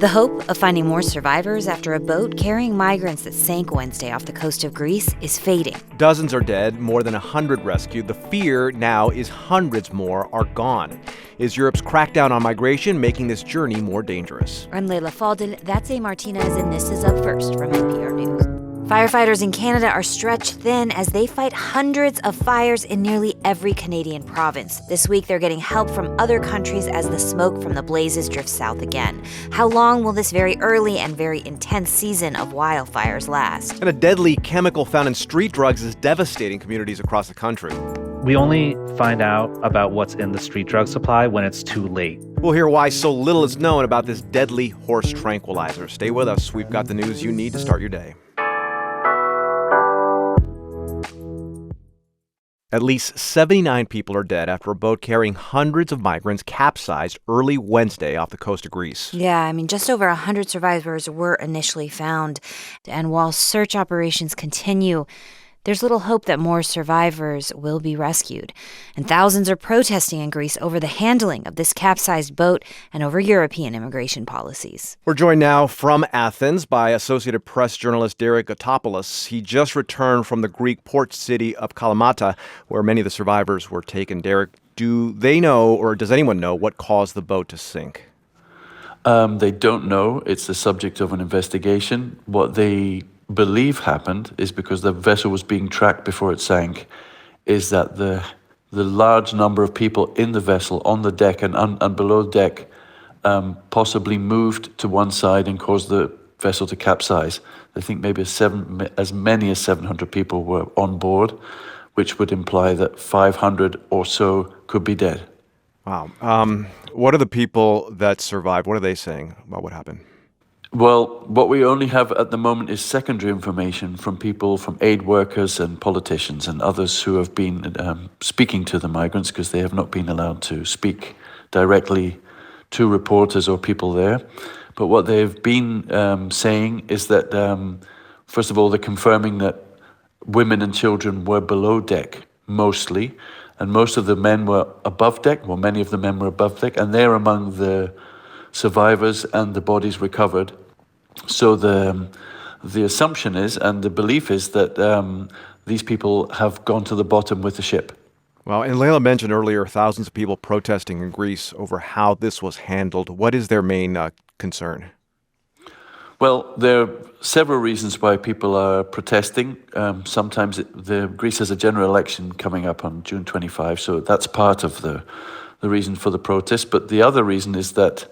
The hope of finding more survivors after a boat carrying migrants that sank Wednesday off the coast of Greece is fading. Dozens are dead, more than 100 rescued. The fear now is hundreds more are gone. Is Europe's crackdown on migration making this journey more dangerous? I'm Leila Fadel, that's A. Martinez, and this is Up First from NPR News. Firefighters in Canada are stretched thin as they fight hundreds of fires in nearly every Canadian province. This week, they're getting help from other countries as the smoke from the blazes drifts south again. How long will this very early and very intense season of wildfires last? And a deadly chemical found in street drugs is devastating communities across the country. We only find out about what's in the street drug supply when it's too late. We'll hear why so little is known about this deadly horse tranquilizer. Stay with us. We've got the news you need to start your day. At least 79 people are dead after a boat carrying hundreds of migrants capsized early Wednesday off the coast of Greece. Yeah, just over 100 survivors were initially found. And while search operations continue, there's little hope that more survivors will be rescued. And thousands are protesting in Greece over the handling of this capsized boat and over European immigration policies. We're joined now from Athens by Associated Press journalist Derek Gatopoulos. He just returned from the Greek port city of Kalamata, where many of the survivors were taken. Derek, do they know, or does anyone know, what caused the boat to sink? They don't know. It's the subject of an investigation. What they believe happened is, because the vessel was being tracked before it sank, is that the large number of people in the vessel on the deck and below deck possibly moved to one side and caused the vessel to capsize. They think maybe as many as 700 people were on board, which would imply that 500 or so could be dead. Wow. What are the people that survived? What are they saying about what happened? Well, what we only have at the moment is secondary information from people, from aid workers and politicians and others who have been speaking to the migrants, because they have not been allowed to speak directly to reporters or people there. But what they've been saying is that, first of all, they're confirming that women and children were below deck mostly, and most of the men were above deck. Well, many of the men were above deck, and they're among the survivors and the bodies recovered. So the assumption is, and the belief is, that these people have gone to the bottom with the ship. Well, and Leila mentioned earlier thousands of people protesting in Greece over how this was handled. What is their main concern? Well, there are several reasons why people are protesting. Sometimes Greece has a general election coming up on June 25, so that's part of the reason for the protest. But the other reason is that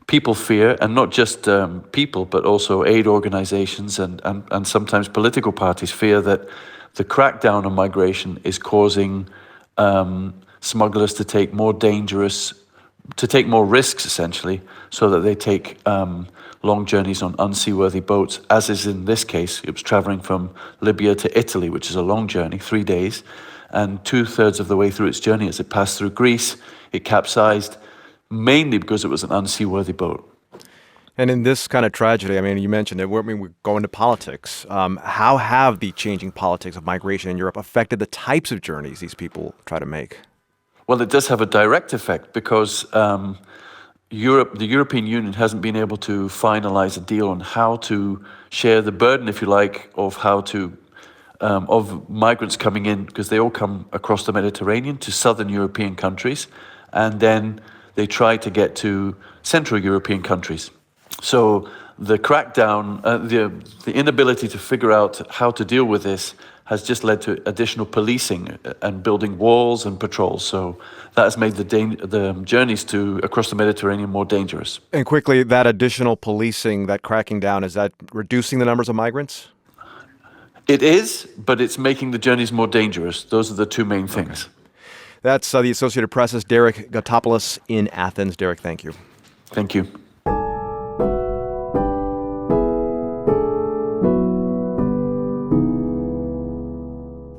people fear, and not just people, but also aid organizations and sometimes political parties fear, that the crackdown on migration is causing smugglers to take more risks, essentially, so that they take long journeys on unseaworthy boats, as is in this case. It was traveling from Libya to Italy, which is a long journey, 3 days, and 2/3 of the way through its journey, as it passed through Greece, it capsized, mainly because it was an unseaworthy boat. And in this kind of tragedy, you mentioned it, we're going to politics. How have the changing politics of migration in Europe affected the types of journeys these people try to make? Well, it does have a direct effect, because the European Union hasn't been able to finalize a deal on how to share the burden, if you like, of of migrants coming in, because they all come across the Mediterranean to southern European countries, and then they try to get to Central European countries. So the crackdown, the inability to figure out how to deal with this has just led to additional policing and building walls and patrols. So that has made the journeys across the Mediterranean more dangerous. And quickly, that additional policing, that cracking down, is that reducing the numbers of migrants? It is, but it's making the journeys more dangerous. Those are the two main things. Okay. That's the Associated Press's Derek Gatopoulos in Athens. Derek, thank you. Thank you.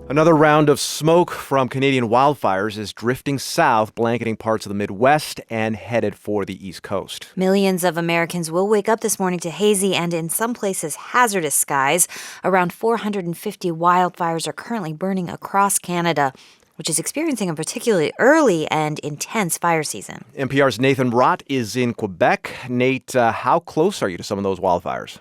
Another round of smoke from Canadian wildfires is drifting south, blanketing parts of the Midwest and headed for the East Coast. Millions of Americans will wake up this morning to hazy and, in some places, hazardous skies. Around 450 wildfires are currently burning across Canada. which is experiencing a particularly early and intense fire season. NPR's Nathan Rott is in Quebec. Nate, how close are you to some of those wildfires?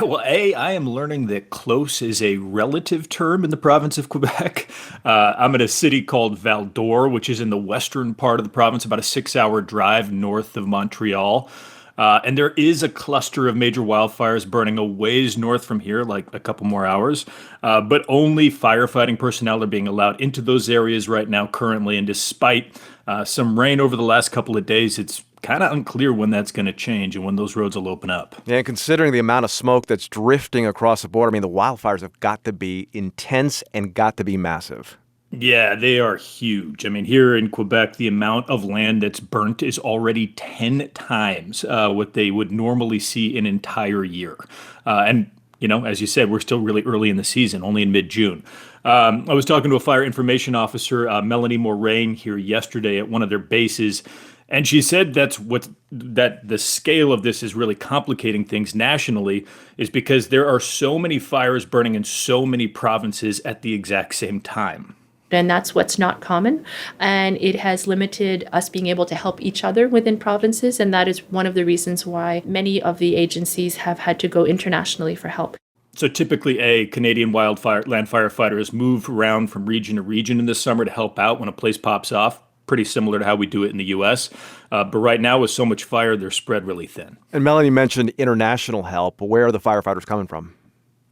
Well, I am learning that close is a relative term in the province of Quebec. I'm in a city called Val d'Or, which is in the western part of the province, about a 6-hour drive north of Montreal. And there is a cluster of major wildfires burning a ways north from here, like a couple more hours. But only firefighting personnel are being allowed into those areas right now currently. And despite some rain over the last couple of days, it's kind of unclear when that's going to change and when those roads will open up. Yeah, and considering the amount of smoke that's drifting across the border, I mean, the wildfires have got to be intense and got to be massive. Yeah, they are huge. I mean, here in Quebec, the amount of land that's burnt is already 10 times what they would normally see an entire year. And, you know, as you said, we're still really early in the season, only in mid-June. I was talking to a fire information officer, Melanie Moraine, here yesterday at one of their bases. And she said that the scale of this is really complicating things nationally is because there are so many fires burning in so many provinces at the exact same time. And that's what's not common. And it has limited us being able to help each other within provinces. And that is one of the reasons why many of the agencies have had to go internationally for help. So typically a Canadian wildfire land firefighter has moved around from region to region in the summer to help out when a place pops off. Pretty similar to how we do it in the U.S. But right now, with so much fire, they're spread really thin. And Melanie mentioned international help. Where are the firefighters coming from?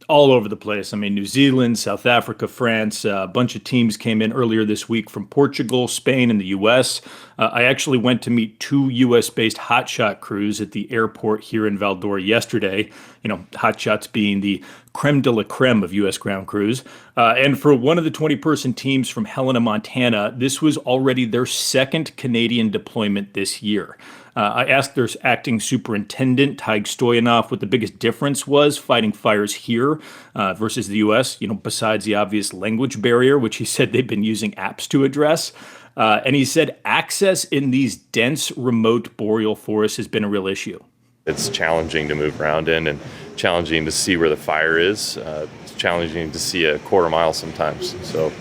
All over the place. I mean, New Zealand, South Africa, France, a bunch of teams came in earlier this week from Portugal, Spain, and the U.S. I actually went to meet 2 U.S.-based hotshot crews at the airport here in Val d'Or yesterday. You know, hotshots being the creme de la creme of U.S. ground crews. And for one of the 20-person teams from Helena, Montana, this was already their second Canadian deployment this year. I asked their acting superintendent, Tig Stoyanov, what the biggest difference was fighting fires here versus the U.S., you know, besides the obvious language barrier, which he said they've been using apps to address. And he said access in these dense, remote boreal forests has been a real issue. It's challenging to move around in and challenging to see where the fire is. It's challenging to see a quarter mile sometimes. So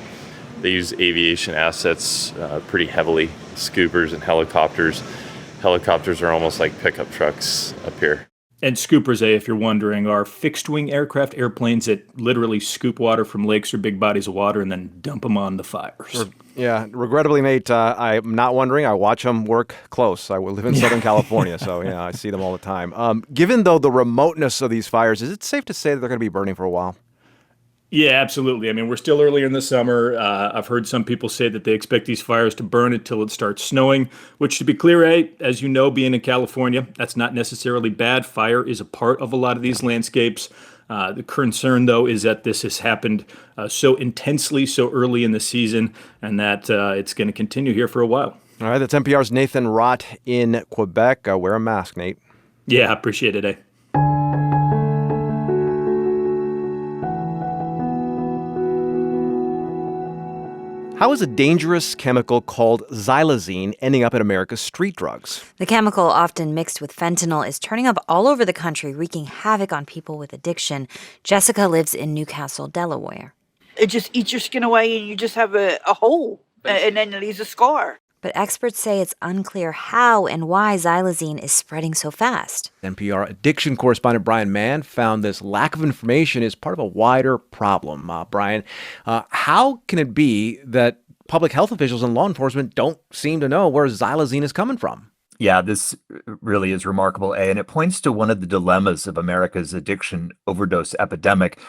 they use aviation assets pretty heavily, scoopers and helicopters. Helicopters are almost like pickup trucks up here. And scoopers, if you're wondering, are fixed-wing airplanes that literally scoop water from lakes or big bodies of water and then dump them on the fires. Yeah, regrettably, Nate, I'm not wondering. I watch them work close. I live in Southern California, so yeah, I see them all the time. Given, though, the remoteness of these fires, is it safe to say that they're going to be burning for a while? Yeah, absolutely. I mean, we're still early in the summer. I've heard some people say that they expect these fires to burn until it starts snowing, which, to be clear, as you know, being in California, that's not necessarily bad. Fire is a part of a lot of these landscapes. The concern, though, is that this has happened so intensely, so early in the season, and that it's going to continue here for a while. All right, that's NPR's Nathan Rott in Quebec. Wear a mask, Nate. Yeah, I appreciate it, How is a dangerous chemical called xylazine ending up in America's street drugs? The chemical, often mixed with fentanyl, is turning up all over the country, wreaking havoc on people with addiction. Jessica lives in Newcastle, Delaware. It just eats your skin away and you just have a hole and then it leaves a scar. But experts say it's unclear how and why xylazine is spreading so fast. NPR addiction correspondent Brian Mann found this lack of information is part of a wider problem. Brian, how can it be that public health officials and law enforcement don't seem to know where xylazine is coming from? Yeah, this really is remarkable, and it points to one of the dilemmas of America's addiction overdose epidemic.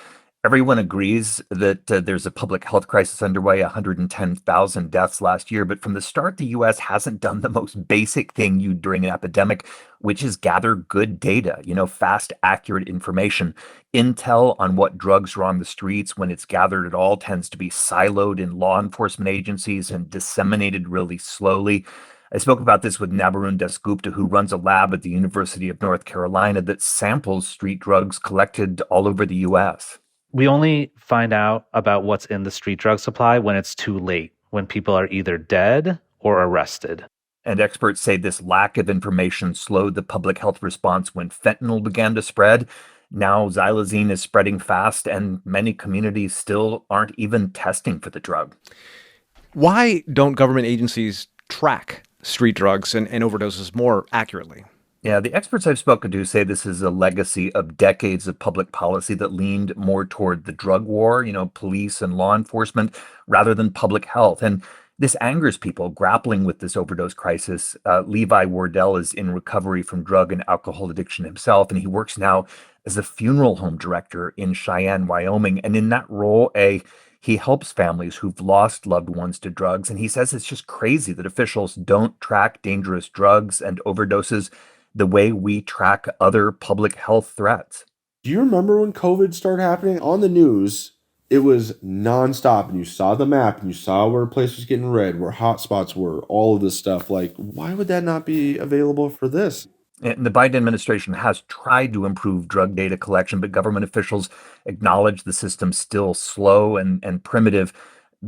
Everyone agrees that there's a public health crisis underway, 110,000 deaths last year. But from the start, the U.S. hasn't done the most basic thing you do during an epidemic, which is gather good data, fast, accurate information. Intel on what drugs are on the streets when it's gathered at all tends to be siloed in law enforcement agencies and disseminated really slowly. I spoke about this with Nabarun Dasgupta, who runs a lab at the University of North Carolina that samples street drugs collected all over the U.S. We only find out about what's in the street drug supply when it's too late, when people are either dead or arrested. And experts say this lack of information slowed the public health response when fentanyl began to spread. Now xylazine is spreading fast, and many communities still aren't even testing for the drug. Why don't government agencies track street drugs and overdoses more accurately? Yeah, the experts I've spoken to say this is a legacy of decades of public policy that leaned more toward the drug war, police and law enforcement, rather than public health. And this angers people grappling with this overdose crisis. Levi Wardell is in recovery from drug and alcohol addiction himself, and he works now as a funeral home director in Cheyenne, Wyoming. And in that role, he helps families who've lost loved ones to drugs. And he says it's just crazy that officials don't track dangerous drugs and overdoses the way we track other public health threats. Do you remember when COVID started happening on the news? It was nonstop, and you saw the map, and you saw where a place was getting red, where hotspots were, all of this stuff. Like, why would that not be available for this? And the Biden administration has tried to improve drug data collection, but government officials acknowledge the system's still slow and primitive.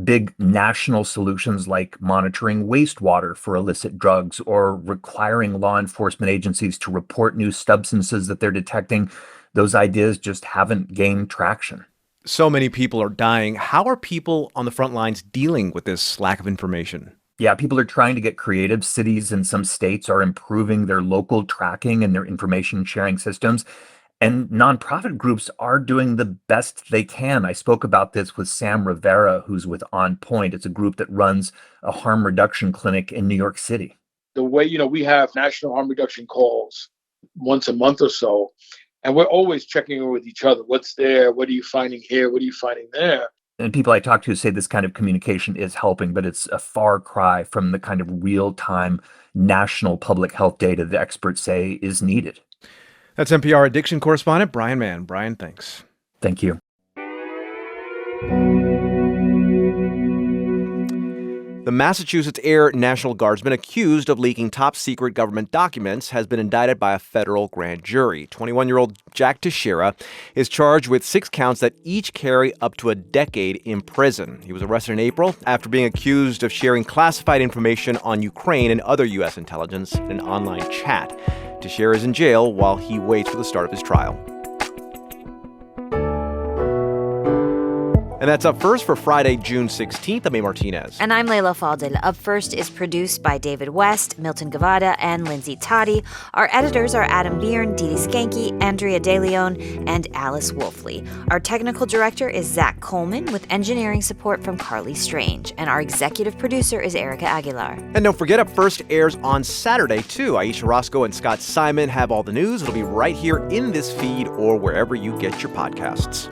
Big national solutions like monitoring wastewater for illicit drugs or requiring law enforcement agencies to report new substances that they're detecting, those ideas just haven't gained traction. So many people are dying. How are people on the front lines dealing with this lack of information? Yeah, people are trying to get creative. Cities in some states are improving their local tracking and their information sharing systems. And nonprofit groups are doing the best they can. I spoke about this with Sam Rivera, who's with On Point. It's a group that runs a harm reduction clinic in New York City. The way, we have national harm reduction calls once a month or so, and we're always checking in with each other. What's there? What are you finding here? What are you finding there? And people I talk to say this kind of communication is helping, but it's a far cry from the kind of real-time national public health data the experts say is needed. That's NPR addiction correspondent Brian Mann. Brian, thanks. Thank you. The Massachusetts Air National Guardsman accused of leaking top-secret government documents has been indicted by a federal grand jury. 21-year-old Jack Teixeira is charged with 6 counts that each carry up to a decade in prison. He was arrested in April after being accused of sharing classified information on Ukraine and other U.S. intelligence in an online chat. Teixeira is in jail while he waits for the start of his trial. And that's Up First for Friday, June 16th. I'm A. Martinez. And I'm Layla Faldel. Up First is produced by David West, Milton Gavada, and Lindsay Toddy. Our editors are Adam Byrne, Dee Dee Skanke, Andrea De Leon, and Alice Wolfley. Our technical director is Zach Coleman, with engineering support from Carly Strange. And our executive producer is Erica Aguilar. And don't forget, Up First airs on Saturday, too. Aisha Roscoe and Scott Simon have all the news. It'll be right here in this feed or wherever you get your podcasts.